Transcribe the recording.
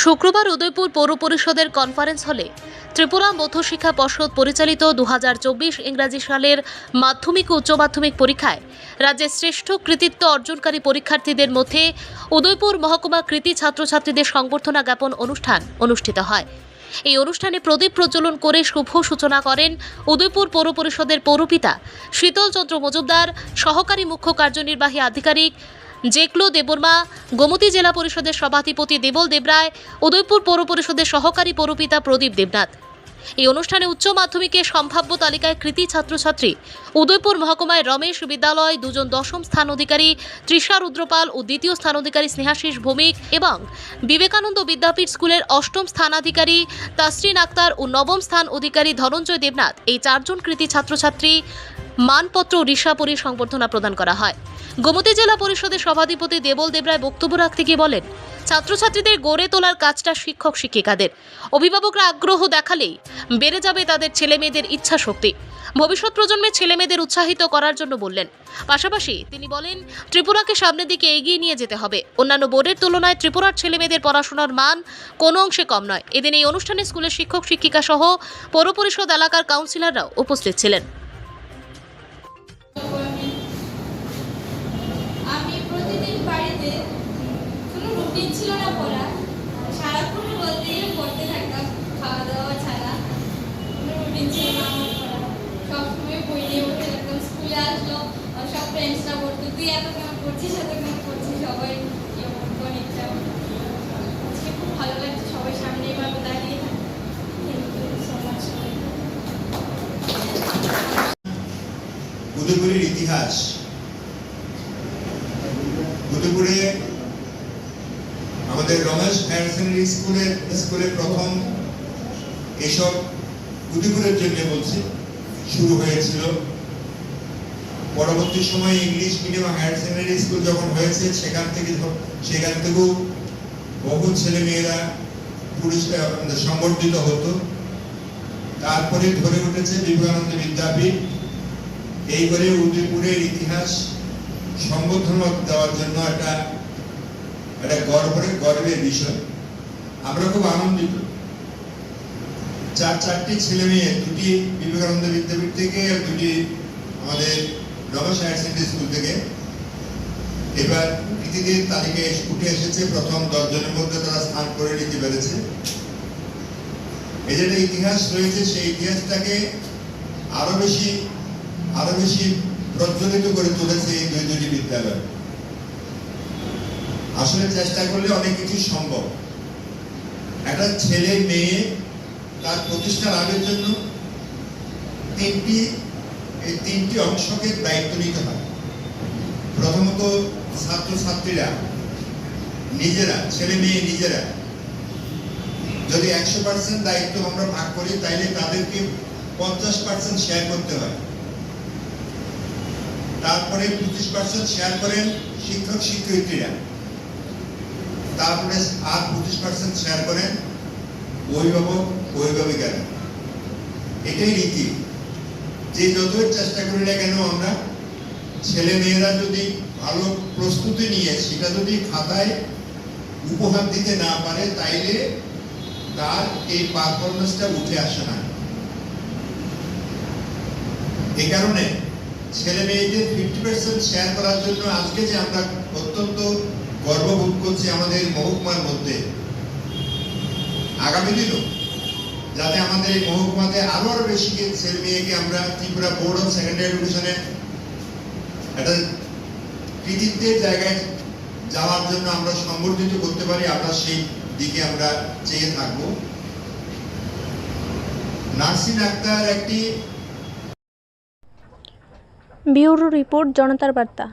শুক্রবার উদয়পুর পৌর পরিষদের কনফারেন্স হলে ত্রিপুরা মধ্যশিক্ষা পর্ষদ পরিচালিত 2024 ইংরাজি সালের মাধ্যমিক ও উচ্চ মাধ্যমিক পরীক্ষায় রাজ্যের শ্রেষ্ঠ কৃতিত্ব অর্জনকারী পরীক্ষার্থীদের মধ্যে উদয়পুর মহকুমা কৃতি ছাত্রছাত্রীদের সংবর্ধনা জ্ঞাপন অনুষ্ঠান অনুষ্ঠিত হয়। এই অনুষ্ঠানে প্রদীপ প্রজ্বলন করে শুভ সূচনা করেন উদয়পুর পৌর পরিষদের পৌরপিতা শীতল চন্দ্র মজুমদার, সহকারী মুখ্য কার্যনির্বাহী আধিকারিক জেকলো দেববর্মা, গোমতী জেলা পরিষদের সভাধিপতি দেবল দেবরায়, উদয়পুর পৌর পরিষদের সহকারী পৌরপিতা প্রদীপ দেবনাথ। এই অনুষ্ঠানে উচ্চ মাধ্যমিকের সম্ভাব্য তালিকায় কৃতি ছাত্রছাত্রী উদয়পুর মহকুমায় রমেশ বিদ্যালয় 2জন দশম স্থান অধিকারী তৃষা রুদ্রপাল ও দ্বিতীয় স্থান অধিকারী স্নেহাশিস ভৌমিক এবং বিবেকানন্দ বিদ্যাপীঠ স্কুলের অষ্টম স্থানাধিকারী তাসরিন আক্তার ও নবম স্থান অধিকারী ধনঞ্জয় দেবনাথ, এই 4 জন কৃতি ছাত্রছাত্রী মানপত্র ঋষাপরি সংবর্ধনা প্রদান করা হয়। গোমতী জেলা পরিষদের সভাধিপতি দেবল দেবরায় বক্তব্য রাখতে গিয়ে বলেন, ছাত্রছাত্রীদের গড়ে তোলার কাজটা শিক্ষক শিক্ষিকাদের। অভিভাবকরা আগ্রহ দেখালেই বেড়ে যাবে তাদের ছেলেমেয়েদের ইচ্ছা শক্তি। ভবিষ্যৎ প্রজন্মের ছেলেমেয়েদের উৎসাহিত করার জন্য বললেন। পাশাপাশি তিনি বলেন, ত্রিপুরাকে সামনের দিকে এগিয়ে নিয়ে যেতে হবে। অন্যান্য বোর্ডের তুলনায় ত্রিপুরার ছেলেমেয়েদের পড়াশোনার মান কোনো অংশে কম নয়। এদিন এই অনুষ্ঠানে স্কুলের শিক্ষক শিক্ষিকা সহ পৌর পরিষদ এলাকার কাউন্সিলররাও উপস্থিত ছিলেন। বাড়িতে কোনো রুটিন ছিল না পড়ার, সারাক্ষণ বলতে পড়তে থাকতাম, খাওয়া দাওয়া ছাড়া কোনো রুটিন ছিল না আমার পড়া। সবসময় বই নিয়ে বসে থাকতাম। স্কুলে আসলো সব ফ্রেন্ডসরা পড়তো, তুই এত কেমন পড়ছিস, এত কেমন পড়ছিস, সবাই অনেকটা আজকে খুব ভালো লাগছে সবাই সামনে এভাবে দাঁড়িয়ে থাকে। উদয়পুরের ইতিহাস, উদয়পুরে আমাদের রমেশ হায়ার সেকেন্ডারি স্কুলের প্রথম এসব উদয়পুরের জন্য বলছি শুরু হয়েছিল। পরবর্তী সময়ে English medium higher secondary school যখন হয়েছে সেখান থেকেও বহু ছেলে মেয়েরা পুরস্কার সংবর্ধিত হতো। তারপরে ধরে উঠেছে বিবেকানন্দ বিদ্যাপীঠ। এই করে উদয়পুরের ইতিহাস সংবর্ধনা দেওয়ার জন্য একটা গর্বের বিষয়। আমরা খুব আনন্দিত। চারটি ছেলে মেয়ে, 2টি বিবেকানন্দ বিদ্যাপীঠ থেকে আর 2টি আমাদের রমেশ হায়ার সেকেন্ডারি স্কুল থেকে এবার কৃতিদের তালিকায় উঠে এসেছে। প্রথম 10 জনের মধ্যে তারা স্থান করে নিতে পেরেছে। এই যে একটা ইতিহাস রয়েছে, সেই ইতিহাসটাকে আরো বেশি প্রজ্বলিত করে তুলেছে এই দুটি বিদ্যালয়। আসলে চেষ্টা করলে অনেক কিছু সম্ভব। একটা ছেলে মেয়ে তার প্রতিষ্ঠা লাভের জন্য তিনটি অংশকে দায়িত্ব নিতে হয়। প্রথমত ছাত্রছাত্রীরা নিজেরা, ছেলে মেয়ে নিজেরা যদি 100% দায়িত্ব আমরা ভাগ করি, তাইলে তাদেরকে 50% শেয়ার করতে হয়। তারপরে 25% শেয়ার করেন শিক্ষক শিক্ষয়িত্রীরা, তারপরে আর 25% শেয়ার করেন অভিভাবক অভিভাবিকারা। এটাই রীতি। যে যতই চেষ্টা করি না কেন আমরা, ছেলে মেয়েরা যদি ভালো প্রস্তুতি নিয়ে সেটা যদি খাতায় উপহার দিতে না পারে, তাইলে তার এই পারফরমেন্সটা উঠে আসে না। এই কারণে ছেলে মেয়েদের 50% শেয়ার করার জন্য আজকে যে আমরা অত্যন্ত গর্ববোধ করছি আমাদের মহকুমার মধ্যে, আগামী দিনও যাতে আমাদের এই মহকুমাতে আরো বেশি ছেলে মেয়েকে আমরা ত্রিপুরা বোর্ড অফ সেকেন্ডারি এডুকেশনে একটা কৃতিত্বের জায়গায় যাওয়ার জন্য আমরা সংবর্ধিত করতে পারি, আমরা সেই দিকে আমরা চেয়ে থাকবো। নাসরিন আক্তার একটি ব্যুরো রিপোর্ট, জনতার বার্তা।